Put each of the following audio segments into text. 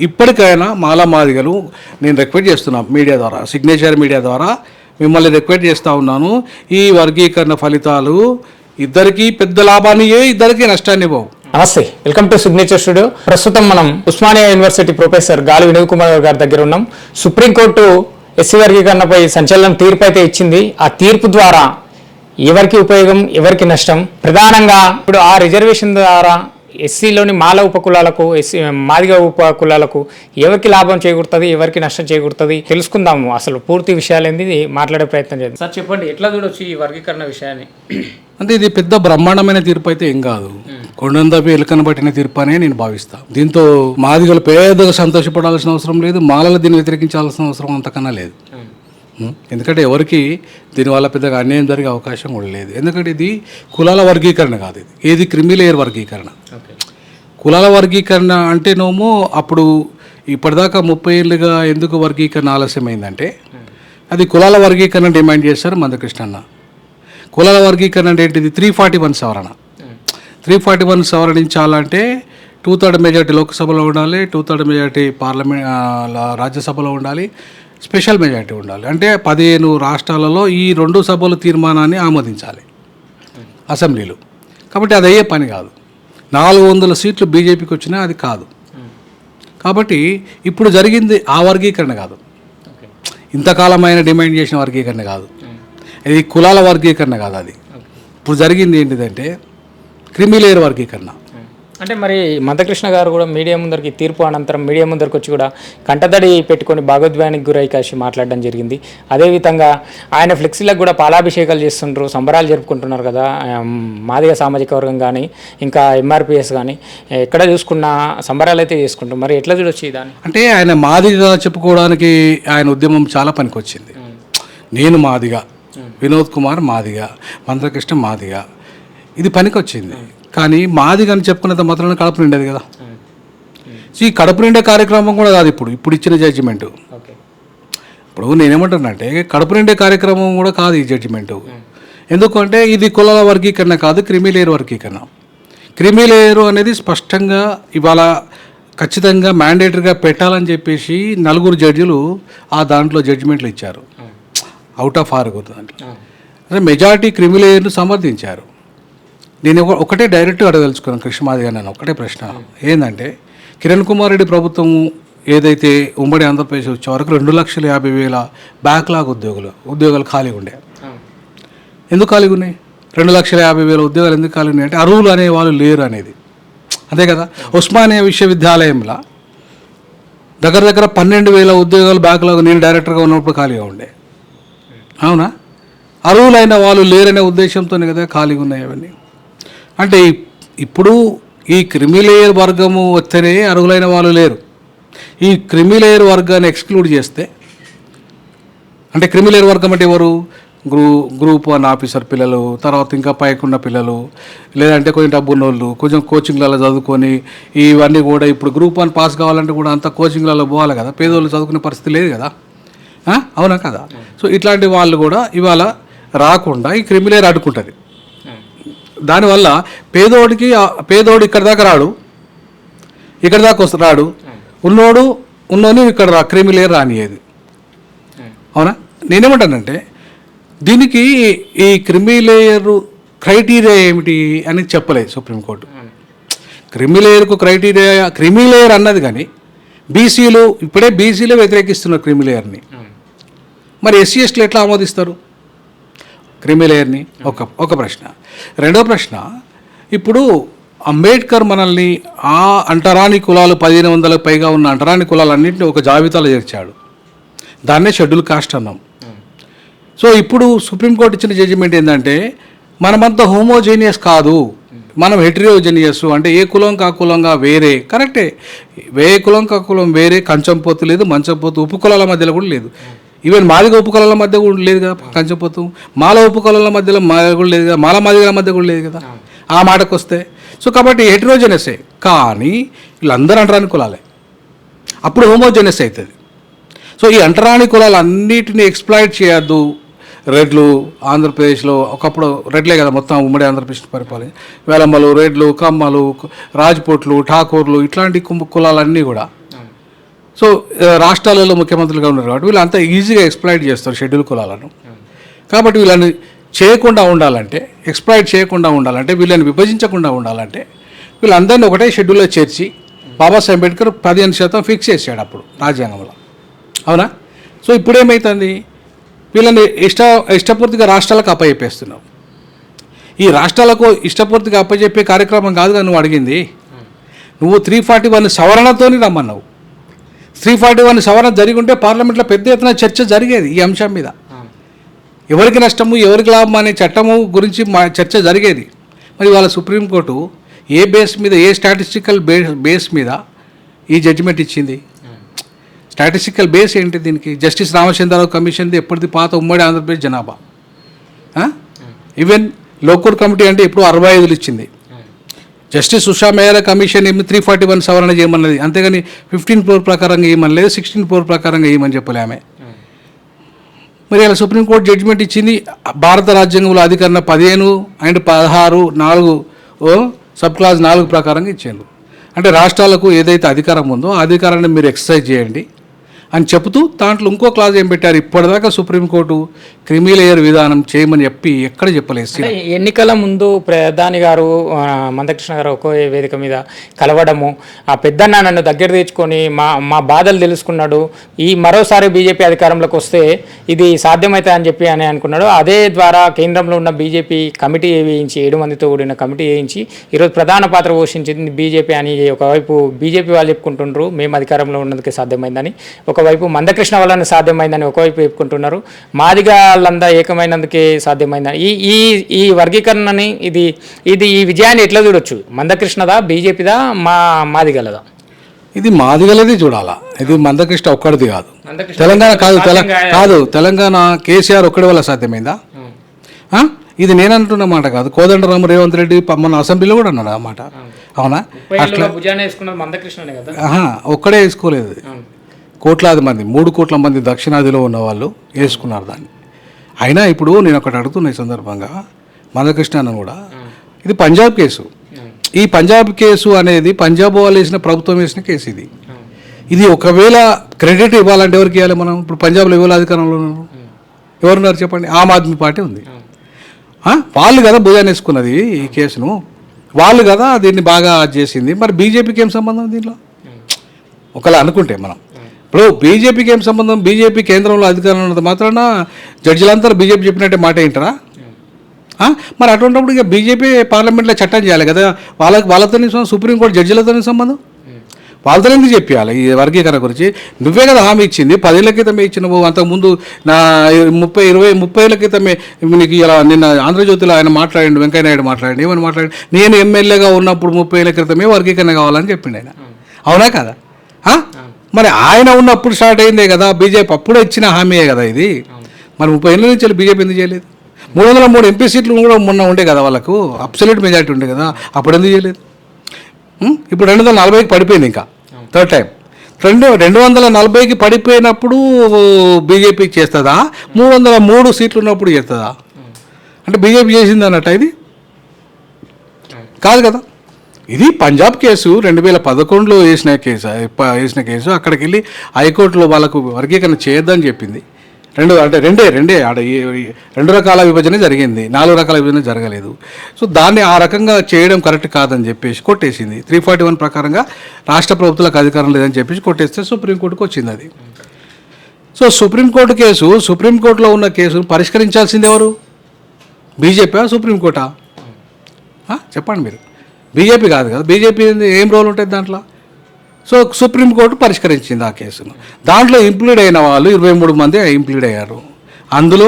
ఇప్పటికైనా మాలా మాదిగలు నేను రిక్వెస్ట్ చేస్తున్నాను మీడియా ద్వారా, సిగ్నేచర్ మీడియా ద్వారా మిమ్మల్ని రిక్వెస్ట్ చేస్తూ ఉన్నాను. ఈ వర్గీకరణ ఫలితాలు ఇద్దరికీ పెద్ద లాభాన్ని ఇద్దరికీ నష్టాన్ని పోవు. నమస్తే, వెల్కమ్ టు సిగ్నేచర్ స్టూడియో. ప్రస్తుతం మనం ఉస్మానియా యూనివర్సిటీ ప్రొఫెసర్ గాలి వినోద్ కుమార్ గారి దగ్గర ఉన్నాం. సుప్రీంకోర్టు ఎస్సీ వర్గీకరణపై సంచలనం తీర్పు అయితే ఇచ్చింది. ఆ తీర్పు ద్వారా ఎవరికి ఉపయోగం, ఎవరికి నష్టం? ప్రధానంగా ఇప్పుడు ఆ రిజర్వేషన్ ద్వారా ఎస్సీలోని మాల ఉపకులాలకు, మాదిగ ఉపకులాలకు ఎవరికి లాభం చేకూరుతుంది, ఎవరికి నష్టం చేకూరుతుంది తెలుసుకుందాము. అసలు పూర్తి విషయాలు ఏంది మాట్లాడే ప్రయత్నం చేద్దాం. సార్ చెప్పండి, ఎట్లా చూడొచ్చు ఈ వర్గీకరణ విషయాన్ని? అంటే ఇది పెద్ద బ్రహ్మాండమైన తీర్పు అయితే ఏం కాదు, కొండందపి ఎలుకను పట్టిన తీర్పు అనే నేను భావిస్తాను. దీంతో మాదిగలు పెద్దగా సంతోషపడాల్సిన అవసరం లేదు, మాలలు దీన్ని వ్యతిరేకించాల్సిన అవసరం అంతకన్నా లేదు. ఎందుకంటే ఎవరికి దీనివల్ల పెద్దగా అన్యాయం జరిగే అవకాశం కూడా లేదు. ఎందుకంటే ఇది కులాల వర్గీకరణ కాదు, ఇది క్రిమిలేయర్ వర్గీకరణ. కులాల వర్గీకరణ అంటేనేమో అప్పుడు ఇప్పటిదాకా 30 ఏళ్ళుగా ఎందుకు వర్గీకరణ ఆలస్యమైందంటే అది కులాల వర్గీకరణ డిమాండ్ చేశారు మందకృష్ణన్న. కులాల వర్గీకరణ అంటే ఏంటిది? 341 సవరణ. 341 సవరణించాలంటే 2/3 మెజార్టీ లోక్సభలో ఉండాలి, 2/3 మెజార్టీ పార్లమెంట్ రాజ్యసభలో ఉండాలి, స్పెషల్ మెజార్టీ ఉండాలి. అంటే 15 రాష్ట్రాలలో ఈ 2 సభలు తీర్మానాన్ని ఆమోదించాలి అసెంబ్లీలో. కాబట్టి అది అయ్యే పని కాదు. 400 సీట్లు బీజేపీకి వచ్చినా అది కాదు. కాబట్టి ఇప్పుడు జరిగింది ఆ వర్గీకరణ కాదు, ఇంతకాలమైన డిమాండ్ చేసిన వర్గీకరణ కాదు, ఇది కులాల వర్గీకరణ కాదు. అది ఇప్పుడు జరిగింది ఏంటిదంటే క్రిమిలేయర్ వర్గీకరణ. అంటే మరి మందకృష్ణ గారు కూడా మీడియా ముందరికి తీర్పు అనంతరం మీడియా ముందరికి వచ్చి కూడా కంటదడి పెట్టుకొని భాగోద్వేగానికి గురై కాసి మాట్లాడడం జరిగింది. అదేవిధంగా ఆయన ఫ్లెక్సీలకు కూడా పాలాభిషేకాలు చేస్తుంటారు, సంబరాలు జరుపుకుంటున్నారు కదా మాదిగ సామాజిక వర్గం కానీ ఇంకా ఎంఆర్పిఎస్ కానీ ఎక్కడ చూసుకున్న సంబరాలు అయితే చేసుకుంటారు. మరి ఎట్లా చూడొచ్చు దాన్ని? అంటే ఆయన మాదిగా చెప్పుకోవడానికి ఆయన ఉద్యమం చాలా పనికొచ్చింది. నేను మాదిగా, వినోద్ కుమార్ మాదిగా, మందకృష్ణ మాదిగా, ఇది పనికొచ్చింది. కానీ మాదిగా అని చెప్పుకున్నంత మాత్రాన కడుపు నిండేది కదా. ఈ కడుపు నిండే కార్యక్రమం కూడా కాదు ఇప్పుడు ఇచ్చిన జడ్జిమెంటు. ఇప్పుడు నేనేమంటున్నానంటే కడుపు నిండే కార్యక్రమం కూడా కాదు ఈ జడ్జిమెంటు. ఎందుకంటే ఇది కులాల వర్గీకరణ కాదు, క్రిమిలేయర్ వర్గీకరణ. క్రిమిలేయర్ అనేది స్పష్టంగా ఇవాళ ఖచ్చితంగా మ్యాండేటరీగా పెట్టాలని చెప్పేసి 4 జడ్జిలు ఆ దాంట్లో జడ్జిమెంట్లు ఇచ్చారు. అవుట్ ఆఫ్ 6 దాంట్లో అదే మెజారిటీ క్రిమిలేయర్ను సమర్థించారు. నేను ఒకటే డైరెక్ట్గా అడగదలుచుకున్నాను కృష్ణమాది గారు. నేను ఒకటే ప్రశ్న ఏంటంటే కిరణ్ కుమార్ రెడ్డి ప్రభుత్వం ఏదైతే ఉమ్మడి ఆంధ్రప్రదేశ్ వచ్చే వరకు 2,50,000 బ్యాక్లాగ్ ఉద్యోగాలు ఖాళీగా ఉండే. ఎందుకు ఖాళీగా ఉన్నాయి? 2,50,000 ఉద్యోగాలు ఎందుకు ఖాళీ ఉన్నాయి అంటే అర్హులు అనే వాళ్ళు లేరు అనేది, అంతే కదా. ఉస్మానియా విశ్వవిద్యాలయంలో దగ్గర 12,000 ఉద్యోగాలు బ్యాక్లాగ్ నేను డైరెక్టర్గా ఉన్నప్పుడు ఖాళీగా ఉండే. అవునా? అర్హులైన వాళ్ళు లేరనే ఉద్దేశంతోనే కదా ఖాళీగా ఉన్నాయి అవన్నీ. అంటే ఇప్పుడు ఈ క్రిమిలేయర్ వర్గము వస్తేనే అర్హులైన వాళ్ళు లేరు. ఈ క్రిమిలేయర్ వర్గాన్ని ఎక్స్క్లూడ్ చేస్తే, అంటే క్రిమిలేయర్ వర్గం అంటే ఎవరు? గ్రూప్ 1 ఆఫీసర్ పిల్లలు, తర్వాత ఇంకా పైకున్న పిల్లలు, లేదంటే కొంచెం డబ్బున్నోళ్ళు, కొంచెం కోచింగ్లలో చదువుకొని ఇవన్నీ కూడా ఇప్పుడు గ్రూప్ 1 పాస్ కావాలంటే కూడా అంతా కోచింగ్లలో పోవాలి కదా. పేదోళ్ళు చదువుకునే పరిస్థితి లేదు కదా, అవునా కదా. సో ఇట్లాంటి వాళ్ళు కూడా ఇవాళ రాకుండా ఈ క్రిమిలేయర్ అడ్డుకుంటుంది. దానివల్ల పేదోడు ఇక్కడ దాకా రాడు, ఇక్కడ దాకా రాడు, ఉన్నోని ఇక్కడ క్రిమిలేయర్ రానియేది. అవునా? నేనేమంటానంటే దీనికి ఈ క్రిమిలేయర్ క్రైటీరియా ఏమిటి అని చెప్పలేదు సుప్రీంకోర్టు. క్రిమిలేయర్కు క్రైటీరియా క్రిమిలేయర్ అన్నది కానీ బీసీలు ఇప్పుడే బీసీలు వ్యతిరేకిస్తున్నారు క్రిమిలేయర్ని. మరి ఎస్సీ ఎస్టీలు ఎట్లా ఆమోదిస్తారు క్రిమిలేయర్ని? ఒక ప్రశ్న. రెండో ప్రశ్న, ఇప్పుడు అంబేద్కర్ మనల్ని ఆ అంటరాని కులాలు 1,500కు పైగా ఉన్న అంటరాని కులాలన్నింటినీ ఒక జాబితాలో చేర్చాడు. దాన్నే షెడ్యూల్ కాస్ట్ అన్నాం. సో ఇప్పుడు సుప్రీంకోర్టు ఇచ్చిన జడ్జిమెంట్ ఏంటంటే మనమంతా హోమోజీనియస్ కాదు, మనం హెటరోజీనియస్. అంటే ఏ కులం కా కులంగా వేరే. కరెక్టే, ఏ కులం కా కులం వేరే. కంచంపోతు లేదు, మంచంపోతు, ఉపకులాల మధ్యలో కూడా లేదు. ఈవెన్ మాదిగ ఉపకులాల మధ్య కూడా లేదు కదా కంచంపోతు. మాల ఉపకులాల మధ్యలో కూడా లేదు కదా, మాల మాదిగల మధ్య కూడా లేదు కదా ఆ మాటకు వస్తే. సో కాబట్టి హెటరోజెనసే, కానీ వీళ్ళందరూ అంటరాని కులాలే. అప్పుడు హోమోజెనస్ అవుతుంది. సో ఈ అంటరాని కులాలు అన్నిటినీ ఎక్స్ప్లాయిట్ చేయొద్దు. రెడ్లు ఆంధ్రప్రదేశ్లో ఒకప్పుడు రెడ్లే కదా మొత్తం ఉమ్మడి ఆంధ్రప్రదేశ్ పరిపాలన. వేలమ్మలు, రెడ్లు, కమ్మలు, రాజ్పుట్లు, ఠాకూర్లు ఇట్లాంటి కులాలన్నీ కూడా సో రాష్ట్రాలలో ముఖ్యమంత్రులుగా ఉన్నారు కాబట్టి వీళ్ళు అంతా ఈజీగా ఎక్స్ప్లాయిట్ చేస్తారు షెడ్యూల్ కులాలను. కాబట్టి వీళ్ళని చేయకుండా ఉండాలంటే, ఎక్స్ప్లాయిట్ చేయకుండా ఉండాలంటే, వీళ్ళని విభజించకుండా ఉండాలంటే వీళ్ళందరినీ ఒకటే షెడ్యూల్లో చేర్చి బాబాసాహెబ్ అంబేద్కర్ 15% ఫిక్స్ చేశాడు అప్పుడు రాజ్యాంగంలో. అవునా? సో ఇప్పుడు ఏమవుతుంది, వీళ్ళని ఇష్టపూర్తిగా రాష్ట్రాలకు అప్పచెప్పేస్తున్నావు. ఈ రాష్ట్రాలకు ఇష్టపూర్తిగా అప్పచెప్పే కార్యక్రమం కాదుగా నువ్వు అడిగింది. నువ్వు 341 సవరణతో రమ్మన్నావు. 341 సవరణ జరిగి ఉంటే పార్లమెంట్లో పెద్ద ఎత్తున చర్చ జరిగేది ఈ అంశం మీద. ఎవరికి నష్టము ఎవరికి లాభం అనే చట్టము గురించి చర్చ జరిగేది. మరి వాళ్ళ సుప్రీంకోర్టు ఏ బేస్ మీద, ఏ స్టాటిస్టికల్ బేస్ మీద ఈ జడ్జిమెంట్ ఇచ్చింది? స్టాటిస్టికల్ బేస్ ఏంటి దీనికి? జస్టిస్ రామచంద్రరావు కమిషన్ది ఎప్పటిది, పాత ఉమ్మడి ఆంధ్రప్రదేశ్ జనాభా. ఈవెన్ లోకూర్ కమిటీ అంటే ఇప్పుడు 65 ఇచ్చింది. జస్టిస్ ఉషా మేయర్ కమిషన్ ఏమి 341 సవరణ చేయమన్నది, అంతేగాని 15 ప్రకారంగా ఏమని లేదు, 16 ప్రకారంగా ఏమని చెప్పలే ఆమె. మరి అలా సుప్రీంకోర్టు జడ్జిమెంట్ ఇచ్చింది. భారత రాజ్యాంగంలో అధికరణ 15 అండ్ 16 4 సబ్ క్లాజ్ 4 ప్రకారంగా ఇచ్చారు. అంటే రాష్ట్రాలకు ఏదైతే అధికారం ఉందో ఆ అధికారాన్ని మీరు ఎక్సర్సైజ్ చేయండి అని చెబుతూ దాంట్లో ఇంకో క్లాజ్ ఏం పెట్టారు, ఇప్పటిదాకా సుప్రీంకోర్టు క్రిమి లేయర్ విధానం చేయమని చెప్పి ఎక్కడ చెప్పలేదు. ఎన్నికల ముందు ప్రధాని గారు మందకృష్ణ గారు ఒక్కో వేదిక మీద కలవడము, ఆ పెద్దన్న నన్ను దగ్గర తెచ్చుకొని మా బాధలు తెలుసుకున్నాడు, ఈ మరోసారి బీజేపీ అధికారంలోకి వస్తే ఇది సాధ్యమవుతుంది అని చెప్పి అని అనుకున్నాడు. అదే ద్వారా కేంద్రంలో ఉన్న బీజేపీ కమిటీ వేయించి 7 మందితో కూడిన కమిటీ వేయించి ఈరోజు ప్రధాన పాత్ర పోషించింది బీజేపీ అని ఒకవైపు బీజేపీ వాళ్ళు చెప్పుకుంటుండ్రు, మేము అధికారంలో ఉన్నందుకే సాధ్యమైందని. ఒకవైపు మందకృష్ణ వలన సాధ్యమైందని ఒకవైపు చెప్పుకుంటున్నారు, మాదిగా వాళ్ళంతా ఏకమైనందుకే సాధ్యమైందని. ఈ వర్గీకరణని ఇది ఈ విజయాన్ని ఎట్లా చూడొచ్చు? మందకృష్ణదా, బీజేపీదా, మాదిగలదా? ఇది మాదిగలది చూడాలా, ఇది మందకృష్ణ ఒక్కడిది కాదు. తెలంగాణ కాదు తెలంగాణ కేసీఆర్ ఒక్కడి వల్ల సాధ్యమైందా? ఇది నేను అంటున్న మాట కాదు, కోదండరామ రేవంత్ రెడ్డి మన అసెంబ్లీలో కూడా అన్నాడు ఆ మాట. అవునా? అట్లా ఒక్కడే వేసుకోలేదు, కోట్లాది మంది, 3 కోట్ల మంది దక్షిణాదిలో ఉన్న వాళ్ళు వేసుకున్నారు దాన్ని. అయినా ఇప్పుడు నేను ఒకటి అడుగుతున్న ఈ సందర్భంగా, మందకృష్ణ కూడా ఇది పంజాబ్ కేసు. ఈ పంజాబ్ కేసు అనేది పంజాబ్ వాళ్ళు వేసిన, ప్రభుత్వం వేసిన కేసు. ఇది ఒకవేళ క్రెడిట్ ఇవ్వాలంటే ఎవరికి ఇవ్వాలి మనం? ఇప్పుడు పంజాబ్లో ఎవరు అధికారంలో ఉన్నారు? ఎవరున్నారు చెప్పండి? ఆమ్ ఆద్మీ పార్టీ ఉంది. వాళ్ళు కదా భుజాన్ని వేసుకున్నది ఈ కేసును, వాళ్ళు కదా దీన్ని బాగా చేసింది. మరి బీజేపీకి ఏం సంబంధం దీనిలో? ఒకలా అనుకుంటే మనం, ఇప్పుడు బీజేపీకి ఏం సంబంధం? బీజేపీ కేంద్రంలో అధికారంలో ఉన్నది మాత్రాన జడ్జిలంతా బీజేపీ చెప్పినట్టే మాట ఏంటారా? మరి అటువంటిప్పుడు ఇక బీజేపీ పార్లమెంట్లో చట్టం చేయాలి కదా, వాళ్ళతో సుప్రీంకోర్టు జడ్జిలతోనే సంబంధం, వాళ్ళతో ఎందుకు చెప్పాలి ఈ వర్గీకరణ గురించి? నువ్వే కదా హామీ ఇచ్చింది, 10 ఏళ్ల క్రితమే ఇచ్చినవు. అంతకుముందు నా 30 ఏళ్ల క్రితమే నీకు ఇలా నిన్న ఆంధ్రజ్యోతిలో ఆయన మాట్లాడండి, వెంకయ్యనాయుడు మాట్లాడండి, ఏమని మాట్లాడండి, నేను ఎమ్మెల్యేగా ఉన్నప్పుడు 30 ఏళ్ల క్రితమే వర్గీకరణ కావాలని చెప్పిండు ఆయన. అవునా కదా? మరి ఆయన ఉన్నప్పుడు స్టార్ట్ అయిందే కదా బీజేపీ, అప్పుడే ఇచ్చిన హామీయే కదా ఇది. మరి 30 ఏళ్ళ నుంచి బీజేపీ ఎందుకు చేయలేదు? 303 ఎంపీ సీట్లు కూడా మొన్న ఉండే కదా వాళ్ళకు, అబ్సల్యూట్ మెజారిటీ ఉండే కదా, అప్పుడు ఎందుకు చేయలేదు? ఇప్పుడు 240కి పడిపోయింది, ఇంకా థర్డ్ టైం 240కి పడిపోయినప్పుడు బీజేపీకి చేస్తుందా? 303 సీట్లు ఉన్నప్పుడు చేస్తుందా? అంటే బీజేపీ చేసింది అన్నట్టు ఇది కాదు కదా. ఇది పంజాబ్ కేసు 2011లో వేసిన కేసు. అక్కడికి వెళ్ళి హైకోర్టులో వాళ్ళకు వర్గీకరణ చేయొద్దని చెప్పింది. రెండే ఆడ 2 రకాల విభజన జరిగింది, 4 రకాల విభజన జరగలేదు. సో దాన్ని ఆ రకంగా చేయడం కరెక్ట్ కాదని చెప్పేసి కొట్టేసింది. 341 ప్రకారంగా రాష్ట్ర ప్రభుత్వాలకు అధికారం లేదని చెప్పేసి కొట్టేస్తే సుప్రీంకోర్టుకు వచ్చింది అది. సో సుప్రీంకోర్టులో ఉన్న కేసును పరిష్కరించాల్సింది ఎవరు? బీజేపీ, సుప్రీంకోర్టా? చెప్పండి మీరు. బీజేపీ కాదు కదా, బీజేపీ ఏం రోల్ ఉంటుంది దాంట్లో? సో సుప్రీంకోర్టు పరిష్కరించింది ఆ కేసును. దాంట్లో ఇంప్లీడ్ అయిన వాళ్ళు 23 మంది ఇంప్లీడ్ అయ్యారు. అందులో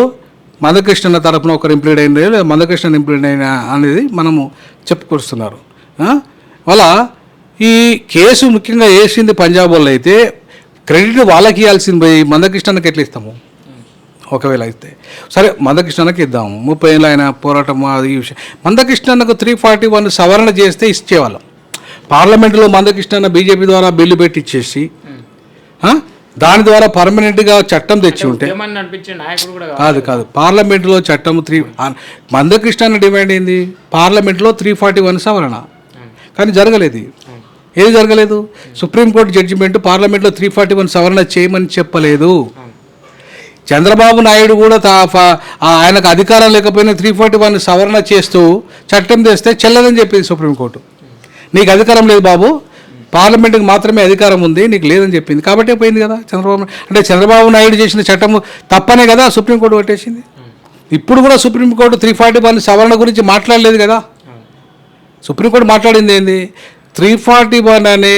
మందకృష్ణ తరపున ఒకరు ఇంప్లీడ్ అయింది, మందకృష్ణ ఇంప్లీడ్ అయిన అనేది మనము చెప్పుకొస్తున్నారు. వాళ్ళ ఈ కేసు ముఖ్యంగా వేసింది పంజాబ్ వాళ్ళు అయితే క్రెడిట్ వాళ్ళకి ఇవ్వాల్సింది పోయి మందకృష్ణకి ఎట్లా ఇస్తాము? ఒకవేళ అయితే సరే మందకృష్ణకి ఇద్దాము, 30 ఏళ్ళు ఆయన పోరాటం అది ఈ విషయం. మందకృష్ణకు 341 సవరణ చేస్తే ఇచ్చేవాళ్ళం. పార్లమెంటులో మందకృష్ణ బీజేపీ ద్వారా బిల్లు పెట్టి ఇచ్చేసి దాని ద్వారా పర్మనెంట్గా చట్టం తెచ్చి ఉంటే కాదు పార్లమెంటులో చట్టం మందకృష్ణ డిమాండ్ ఏంది? పార్లమెంట్లో 341 సవరణ, కానీ జరగలేదు. ఏది జరగలేదు. సుప్రీంకోర్టు జడ్జిమెంట్ పార్లమెంట్లో 341 సవరణ చేయమని చెప్పలేదు. చంద్రబాబు నాయుడు కూడా ఆయనకు అధికారం లేకపోయినా 341 సవరణ చేస్తూ చట్టం తెస్తే చెల్లదని చెప్పింది సుప్రీంకోర్టు. నీకు అధికారం లేదు బాబు, పార్లమెంటుకి మాత్రమే అధికారం ఉంది, నీకు లేదని చెప్పింది. కాబట్టే పోయింది కదా చంద్రబాబు నాయుడు చేసిన చట్టము తప్పనే కదా సుప్రీంకోర్టు కొట్టేసింది. ఇప్పుడు కూడా సుప్రీంకోర్టు 341 సవరణ గురించి మాట్లాడలేదు కదా. సుప్రీంకోర్టు మాట్లాడింది ఏంది, 341 అనే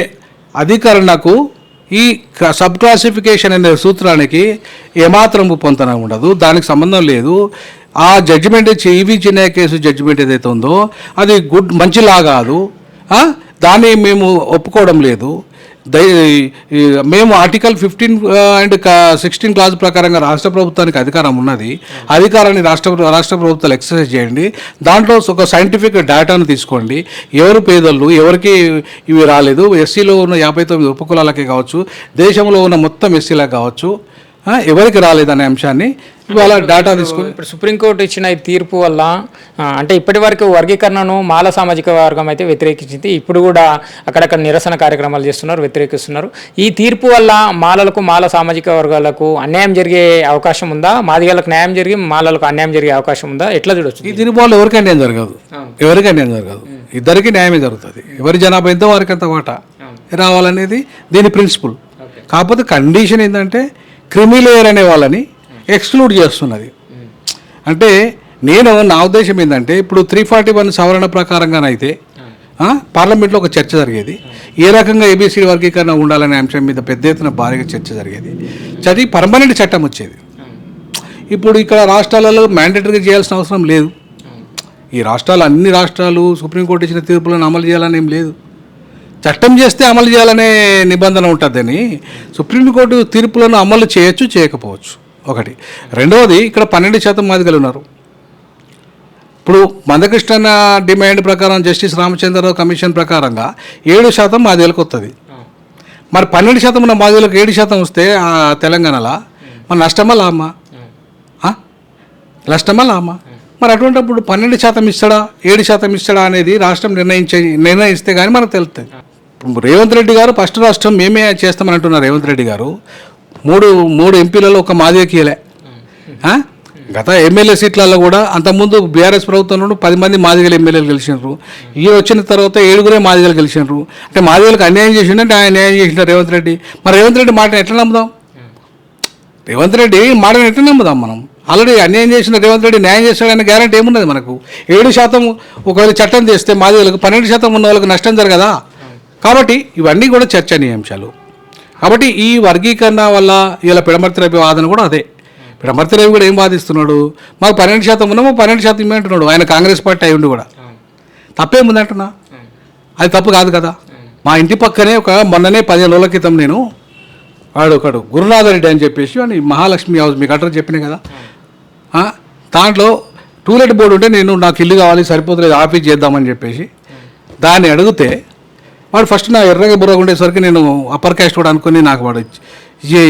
అధికరణకు ఈ సబ్ క్లాసిఫికేషన్ అనే సూత్రానికి ఏమాత్రం పొంతన ఉండదు, దానికి సంబంధం లేదు. ఆ జడ్జిమెంట్ ఈవీ చిన్న కేసు జడ్జిమెంట్ ఏదైతే ఉందో అది మంచిలా కాదు, దాన్ని మేము ఒప్పుకోవడం లేదు. మేము ఆర్టికల్ 15 and 16 క్లాజ్ ప్రకారంగా రాష్ట్ర ప్రభుత్వానికి అధికారం ఉన్నది, అధికారాన్ని రాష్ట్ర ప్రభుత్వాలు ఎక్సర్సైజ్ చేయండి. దాంట్లో ఒక సైంటిఫిక్ డేటాను తీసుకోండి, ఎవరు పేదలు, ఎవరికి ఇవి రాలేదు, ఎస్సీలో ఉన్న 59 ఉపకులాలకే కావచ్చు, దేశంలో ఉన్న మొత్తం ఎస్సీలకు కావచ్చు, ఎవరికి రాలేదనే అంశాన్ని ఇవాళ డేటా తీసుకుని ఇప్పుడు సుప్రీంకోర్టు ఇచ్చిన ఈ తీర్పు వల్ల అంటే ఇప్పటి వరకు వర్గీకరణను మాల సామాజిక వర్గం అయితే వ్యతిరేకించింది, ఇప్పుడు కూడా అక్కడక్కడ నిరసన కార్యక్రమాలు చేస్తున్నారు, వ్యతిరేకిస్తున్నారు. ఈ తీర్పు వల్ల మాలలకు, మాల సామాజిక వర్గాలకు అన్యాయం జరిగే అవకాశం ఉందా? మాదిగలకు న్యాయం జరిగి మాలలకు అన్యాయం జరిగే అవకాశం ఉందా? ఎట్లా చూడొచ్చు? ఈ తీర్పు వల్ల ఎవరికి అన్యాయం జరగదు, ఎవరికి అన్యాయం జరగదు, ఇద్దరికి న్యాయమే జరుగుతుంది. ఎవరి జనాభా ఎంతో వారికి అంత వాటా రావాలనేది దీని ప్రిన్సిపల్. కాకపోతే కండిషన్ ఏంటంటే క్రిమిలేయర్ అనే వాళ్ళని ఎక్స్క్లూడ్ చేస్తున్నది. అంటే నా ఉద్దేశం ఏంటంటే ఇప్పుడు 341 సవరణ ప్రకారంగానైతే పార్లమెంట్లో ఒక చర్చ జరిగేది, ఏ రకంగా ఏబీసీ వర్గీకరణ ఉండాలనే అంశం మీద పెద్ద ఎత్తున భారీగా చర్చ జరిగేది, పర్మనెంట్ చట్టం వచ్చేది. ఇప్పుడు ఇక్కడ రాష్ట్రాలలో మ్యాండేటరీగా చేయాల్సిన అవసరం లేదు. ఈ అన్ని రాష్ట్రాలు సుప్రీంకోర్టు ఇచ్చిన తీర్పులను అమలు చేయాలని ఏం లేదు, చట్టం చేస్తే అమలు చేయాలనే నిబంధన ఉంటుందని. సుప్రీంకోర్టు తీర్పులను అమలు చేయొచ్చు, చేయకపోవచ్చు, ఒకటి. రెండవది, ఇక్కడ 12% మాదిగలు ఉన్నారు. ఇప్పుడు మందకృష్ణ డిమాండ్ ప్రకారం జస్టిస్ రామచంద్రరావు కమిషన్ ప్రకారంగా 7% మాదిగలకు వస్తుంది. మరి 12% ఉన్న మాదిగలకు 7% వస్తే తెలంగాణలో మరి నష్టమా లాభమా? మరి అటువంటిప్పుడు 12% ఇస్తాడా 7% ఇస్తాడా అనేది రాష్ట్రం నిర్ణయిస్తే కానీ మనకు తెలుస్తుంది. రేవంత్ రెడ్డి గారు ఫస్ట్ రాష్ట్రం మేమే చేస్తామని అంటున్నారు. రేవంత్ రెడ్డి గారు మూడు ఎంపీలలో ఒక మాదిగకియలే. గత ఎమ్మెల్యే సీట్లలో కూడా అంతకుముందు బీఆర్ఎస్ ప్రభుత్వంలో 10 మంది మాదిగలు ఎమ్మెల్యేలు గెలిచినారు. ఈ వచ్చిన తర్వాత 7 మాదిగలు గెలిచినారు. అంటే మాదిగలకు అన్యాయం చేసిండే ఆయన న్యాయం చేసిన రేవంత్ రెడ్డి. మరి రేవంత్ రెడ్డి మాటను ఎట్లా నమ్ముదాం? మనం ఆల్రెడీ అన్యాయం చేసిన రేవంత్ రెడ్డి న్యాయం చేస్తాడనే గ్యారెంటీ ఏమున్నది మనకు? 7% ఒకవేళ చట్టం చేస్తే మాదిగలకు 12% ఉన్న వాళ్ళకి నష్టం జరగదా? కాబట్టి ఇవన్నీ కూడా చర్చనీయాంశాలు. కాబట్టి ఈ వర్గీకరణ వల్ల ఇలా పిడమర్తి రవి వాదన కూడా అదే. పిడమర్తి రవి కూడా ఏం వాదిస్తున్నాడు, మాకు 12% ఉన్నామో 12% ఇమ్మంటున్నాడు. ఆయన కాంగ్రెస్ పార్టీ అయి ఉండి కూడా తప్పేముంది అంటున్నా, అది తప్పు కాదు కదా. మా ఇంటి పక్కనే మొన్ననే 15 రోజుల క్రితం నేను ఒకడు గురునాథ రెడ్డి అని చెప్పేసి అని మహాలక్ష్మి హౌస్ మీకు అడ్రస్ చెప్పినా కదా, దాంట్లో టూలెట్ బోర్డు ఉంటే నాకు ఇల్లు కావాలి సరిపోతుంది ఆఫీస్ చేద్దామని చెప్పేసి దాన్ని అడిగితే వాడు ఫస్ట్ నా ఎర్రగా బుర్రగా ఉండేసరికి నేను అప్పర్ క్యాస్ట్ కూడా అనుకుని నాకు వాడు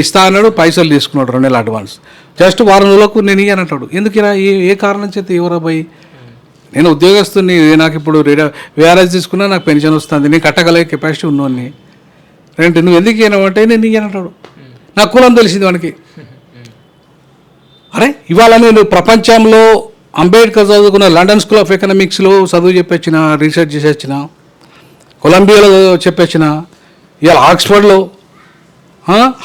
ఇస్తా అన్నాడు, పైసలు తీసుకున్నాడు 2 నెలల అడ్వాన్స్. జస్ట్ వారం రోజులకు నేను ఇయ్యనంటాడు. ఎందుకు ఏ కారణం చేత ఎవరా పోయి? నేను ఉద్యోగస్తుని, నాకు ఇప్పుడు వేఆర్ఎస్ తీసుకున్నా నాకు పెన్షన్ వస్తుంది, నేను కట్టగలిగే కెపాసిటీ ఉన్నోని. నువ్వు ఎందుకు ఇయ్యనంటే నేను ఇయ్యనంటాడు. నాకు కులం తెలిసింది వానికి. అరే ఇవాళ నేను ప్రపంచంలో అంబేద్కర్ చదువుకున్న లండన్ స్కూల్ ఆఫ్ ఎకనామిక్స్లో చదువు చెప్పొచ్చిన, రీసెర్చ్ చేసి వచ్చిన, కొలంబియాలో చెప్పొచ్చిన, ఇవాళ ఆక్స్ఫర్డ్లో,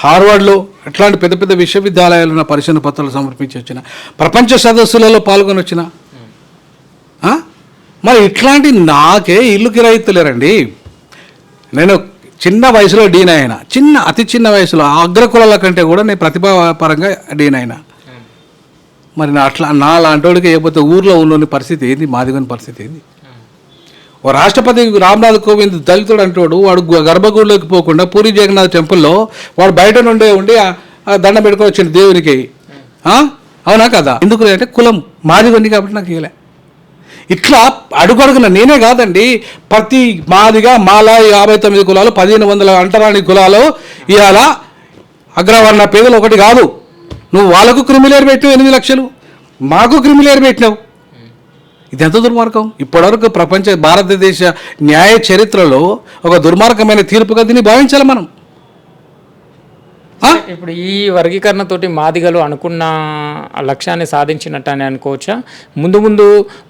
హార్వర్డ్లో ఇట్లాంటి పెద్ద పెద్ద విశ్వవిద్యాలయాలు నా పరిశోధన పత్రాలు సమర్పించి వచ్చిన, ప్రపంచ సదస్సులలో పాల్గొని వచ్చిన. మరి ఇట్లాంటి నాకే ఇల్లు కిరాయిత్తలేరండి. నేను చిన్న వయసులో డీన్ అయినా, అతి చిన్న వయసులో అగ్రకులాల కంటే కూడా నేను ప్రతిభాపరంగా డీన్ అయినా. మరి నా లాంటి ఏకపోతే ఊర్లో ఉన్న పరిస్థితి ఏంది, మాదిగని పరిస్థితి ఏంది? ఓ రాష్ట్రపతి రామ్నాథ్ కోవింద్ దళితుడు అంటాడు, వాడు గర్భగుడిలోకి పోకుండా పూరి జగన్నాథ్ టెంపుల్లో వాడు బయట నుండే ఉండి దండం పెట్టుకొని వచ్చింది దేవునికి. అవునా కదా? ఎందుకు అంటే కులం మాదిగొంది కాబట్టి నాకు ఇవ్వలే. ఇట్లా అడుగడుగున నేనే కాదండి, ప్రతి మాదిగా మాల 59 కులాలు 1500 అంటరాని కులాలు ఇవాళ అగ్రవర్ణ పేదలు ఒకటి కాదు. నువ్వు వాళ్ళకు క్రిమిలేరు పెట్టినావు 8 లక్షలు, మాకు క్రిమిలేరు పెట్టినావు. ఇది ఎంత దుర్మార్గం? ఇప్పటివరకు భారతదేశ న్యాయ చరిత్రలో ఒక దుర్మార్గమైన తీర్పుగా దీన్ని భావించాలి మనం. ఇప్పుడు ఈ వర్గీకరణతోటి మాదిగలు అనుకున్న లక్ష్యాన్ని సాధించినట్టు అని అనుకోవచ్చా? ముందు ముందు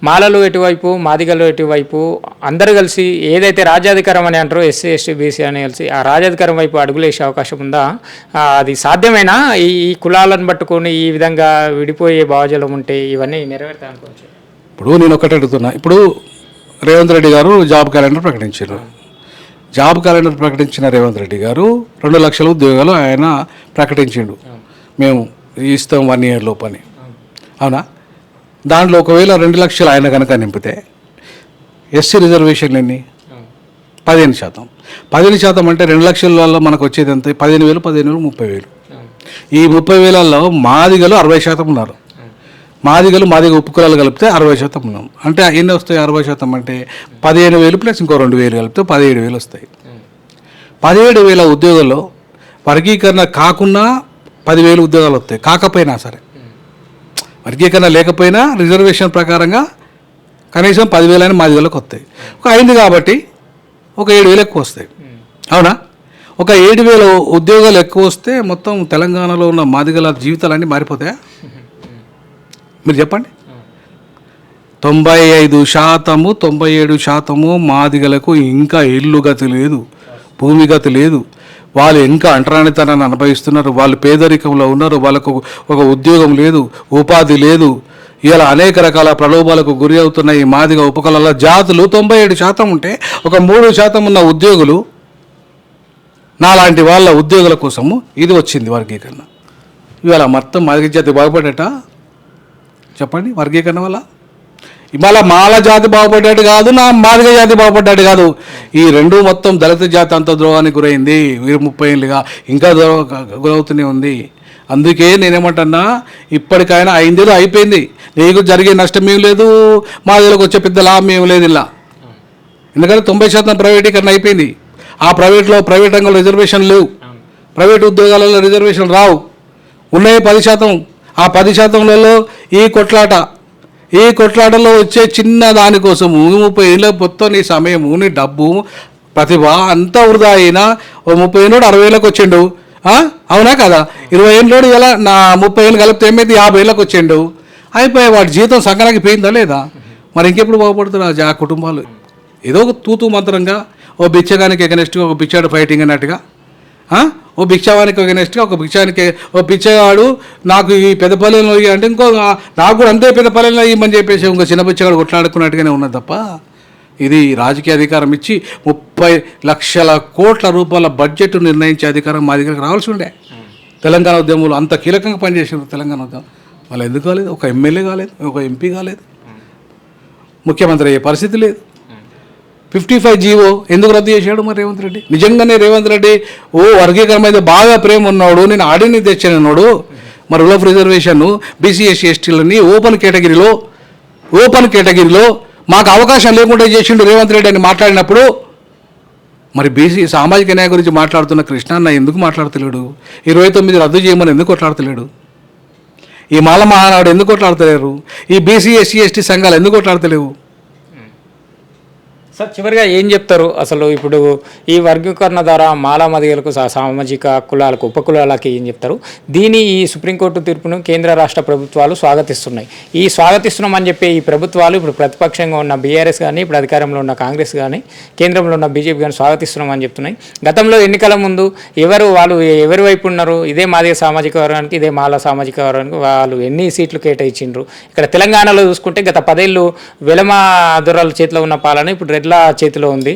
మాలలు ఎటువైపు, మాదిగలు ఎటువైపు అందరూ కలిసి ఏదైతే రాజ్యాధికారం అని అంటారో ఎస్సీ ఎస్టీ బీసీ అని కలిసి ఆ రాజ్యాధికారం వైపు అడుగులేసే అవకాశం ఉందా? అది సాధ్యమేనా? ఈ కులాలను పట్టుకొని ఈ విధంగా విడిపోయే భావజాలం ఉంటే ఇవన్నీ నెరవేరుతాయి అనుకోవచ్చు. ఇప్పుడు నేను ఒకటి అడుగుతున్నా. ఇప్పుడు రేవంత్ రెడ్డి గారు జాబ్ క్యాలెండర్ ప్రకటించారు. జాబ్ క్యాలెండర్ ప్రకటించిన రేవంత్ రెడ్డి గారు 2 లక్షల ఉద్యోగాలు ఆయన ప్రకటించిండు, మేము ఇస్తాం 1 year లోపని. అవునా? దాంట్లో ఒకవేళ 2 లక్షలు ఆయన కనుక నింపితే ఎస్సీ రిజర్వేషన్ ఎన్ని? 15%. 15% అంటే 2 లక్షల వల్ల మనకు వచ్చేది ఎంత? 15,000, 30,000. ఈ 30,000లో మాదిగలు 60% ఉన్నారు. మాదిగ ఉపకులాలు కలిపితే 60% ఉన్నాం. అంటే ఎన్ని వస్తాయి? 60% అంటే 15,000 ప్లస్ ఇంకో 2,000 కలిపితే 17,000 వస్తాయి. 17,000 ఉద్యోగాల్లో వర్గీకరణ కాకుండా 10,000 ఉద్యోగాలు వస్తాయి. కాకపోయినా సరే, వర్గీకరణ లేకపోయినా రిజర్వేషన్ ప్రకారంగా కనీసం 10,000 అయినా మాదిగలకు వస్తాయి. ఒక అయింది కాబట్టి ఒక 7,000 ఎక్కువ వస్తాయి. అవునా? ఒక 7,000 ఉద్యోగాలు ఎక్కువ వస్తే మొత్తం తెలంగాణలో ఉన్న మాదిగల జీవితాలన్నీ మారిపోతాయా? మీరు చెప్పండి. 95%, 97% మాదిగలకు ఇంకా ఇల్లు గతి లేదు, భూమి గతి లేదు. వాళ్ళు ఇంకా అంటరానితనాన్ని అనుభవిస్తున్నారు. వాళ్ళు పేదరికంలో ఉన్నారు. వాళ్ళకు ఒక ఉద్యోగం లేదు, ఉపాధి లేదు. ఇలా అనేక రకాల ప్రలోభాలకు గురి అవుతున్న ఈ మాదిగ ఉపకులాల జాతులు 97% ఉంటే ఒక 3% ఉన్న ఉద్యోగులు, నాలాంటి వాళ్ళ ఉద్యోగుల కోసము ఇది వచ్చింది వర్గీకరణ. ఇవాళ మొత్తం మాదిగ జాతి బాగుపడేట చెప్పండి వర్గీకరణ వల్ల? ఇవాళ మాల జాతి బాగుపడ్డాడు కాదు, నా మాదిగ జాతి బాగుపడ్డాడు కాదు. ఈ రెండు మొత్తం దళిత జాతి అంత ద్రోహానికి గురైంది. 30 ఏళ్ళుగా ఇంకా గురవుతూనే ఉంది. అందుకే నేనేమంటున్నా, ఇప్పటికైనా 5 ఏళ్ళు అయిపోయింది. నీకు జరిగే నష్టం ఏం లేదు, మాదిగలకు వచ్చే పెద్ద లాభం ఏం లేదు ఇలా. ఎందుకంటే 90% ప్రైవేటీకరణ అయిపోయింది. ఆ ప్రైవేట్ రంగంలో రిజర్వేషన్ లేవు, ప్రైవేట్ ఉద్యోగాలలో రిజర్వేషన్ రావు. ఉన్నాయి 10%. ఆ 10%లలో ఈ కొట్లాటలో వచ్చే చిన్న దానికోసము 30 ఏళ్ళ మొత్తం నీ సమయము, నీ డబ్బు, ప్రతిభ అంతా వృధా అయినా 30 ఏళ్ళోడు 60 ఏళ్ళకి వచ్చిండు. అవునా కదా? 20 ఏళ్ళోడు ఇలా నా 30 ఏళ్ళు కలిపితే ఏమైంది? 50 ఏళ్ళకి వచ్చిండు. అయిపోయి వాడి జీవితం సంకనాకి పోయిందా లేదా? మరి ఇంకెప్పుడు బాగుపడుతున్నారు ఆ కుటుంబాలు? ఏదో ఒక తూతూ మంత్రంగా ఓ బిచ్చగానికి ఎగనెస్ట్గా ఒక బిచ్చాడు ఫైటింగ్ అన్నట్టుగా, ఓ భిక్షావానికి ఎగనెస్ట్గా ఒక బిచ్చగాడు నాకు ఈ పెద్దపల్లెలో అంటే ఇంకో నాకు కూడా అంతే పెద్దపల్లెలో ఇవ్వమని చెప్పేసి ఇంకో చిన్న బిచ్చగాడు కొట్లాడుకున్నట్టుగానే ఉన్నది తప్ప, ఇది రాజకీయ అధికారం ఇచ్చి 30 లక్షల కోట్ల రూపాయల బడ్జెట్ నిర్ణయించే అధికారం మా దగ్గరకు రావాల్సి ఉండే. తెలంగాణ ఉద్యమంలో అంత కీలకంగా పనిచేసారు తెలంగాణ ఉద్యమం. మళ్ళీ ఎందుకు కాలేదు? ఒక ఎమ్మెల్యే కాలేదు, ఒక ఎంపీ కాలేదు, ముఖ్యమంత్రి అయ్యే పరిస్థితి లేదు. 55 జీవో ఎందుకు రద్దు చేశాడు మరి రేవంత్ రెడ్డి? నిజంగానే రేవంత్ రెడ్డి వర్గీకరణ మీద బాగా ప్రేమ ఉన్నాడు, నేను ఆడిని తెచ్చానన్నాడు. మరి rule of reservation BC SC ఎస్టీలని ఓపెన్ కేటగిరీలో మాకు అవకాశం లేకుండా చేసిండు రేవంత్ రెడ్డి అని మాట్లాడినప్పుడు, మరి బీసీ సామాజిక న్యాయం గురించి మాట్లాడుతున్న కృష్ణాన్న ఎందుకు మాట్లాడతలేడు? 29 రద్దు చేయమని ఎందుకు కొట్లాడతలేడు? ఈ మాల మహానాడు ఎందుకు కొట్లాడతలేరు? ఈ బీసీ ఎస్సీ ఎస్టీ సంఘాలు ఎందుకు కొట్లాడతలేవు? సార్, చివరిగా ఏం చెప్తారు అసలు? ఇప్పుడు ఈ వర్గీకరణ ద్వారా మాలా మదిగలకు, సామాజిక కులాలకు, ఉపకులాలకి ఏం చెప్తారు? ఈ సుప్రీంకోర్టు తీర్పును కేంద్ర రాష్ట్ర ప్రభుత్వాలు స్వాగతిస్తున్నాయి. ఈ స్వాగతిస్తున్నామని చెప్పి ఈ ప్రభుత్వాలు ఇప్పుడు ప్రతిపక్షంగా ఉన్న బీఆర్ఎస్ కానీ, ఇప్పుడు అధికారంలో ఉన్న కాంగ్రెస్ కానీ, కేంద్రంలో ఉన్న బీజేపీ కానీ స్వాగతిస్తున్నామని చెప్తున్నాయి. గతంలో ఎన్నికల ముందు ఎవరి వైపు ఉన్నారు? ఇదే మాదిగ సామాజిక వర్గానికి, ఇదే మాల సామాజిక వర్గానికి వాళ్ళు ఎన్ని సీట్లు కేటాయించిండ్రు? ఇక్కడ తెలంగాణలో చూసుకుంటే గత 10 ఏళ్ళు వెలమ దొరల చేతిలో ఉన్న పాలన ఇప్పుడు రెడ్ల చేతిలో ఉంది.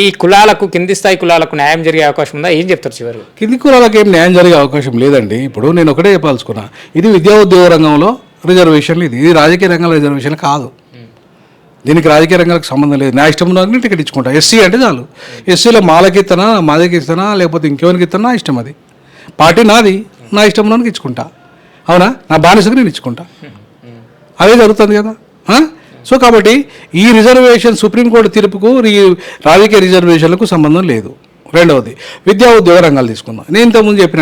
ఈ కులాలకు, కింది స్థాయి కులాలకు న్యాయం జరిగే అవకాశం ఉందా? ఏం చెప్తారు చివరికి? కింది కులాలకు ఏం న్యాయం జరిగే అవకాశం లేదండి. ఇప్పుడు నేను ఒకటే చెప్పాల్సుకున్నా, ఇది విద్యా ఉద్యోగ రంగంలో రిజర్వేషన్లు, ఇది రాజకీయ రంగంలో రిజర్వేషన్ కాదు. దీనికి రాజకీయ రంగాలకు సంబంధం లేదు. నా ఇష్టం ఉన్నది టికెట్ ఇచ్చుకుంటా. ఎస్సీ అంటే చాలు. ఎస్సీలో మాలకి ఇస్తానా, మాదికి ఇస్తానా, లేకపోతే ఇంకెవరికి ఇస్తానా ఇష్టం. అది పార్టీ నాది, నా ఇష్టం ఉన్నోనికి ఇచ్చుకుంటా. అవునా? నా బానిసకు నేను ఇచ్చుకుంటా. అదే జరుగుతుంది కదా. సో కాబట్టి ఈ రిజర్వేషన్ సుప్రీంకోర్టు తీర్పుకు రాజకీయ రిజర్వేషన్లకు సంబంధం లేదు. రెండవది, విద్యా ఉద్యోగ రంగాలు తీసుకుందాం. నేను ఇంతకుముందు చెప్పిన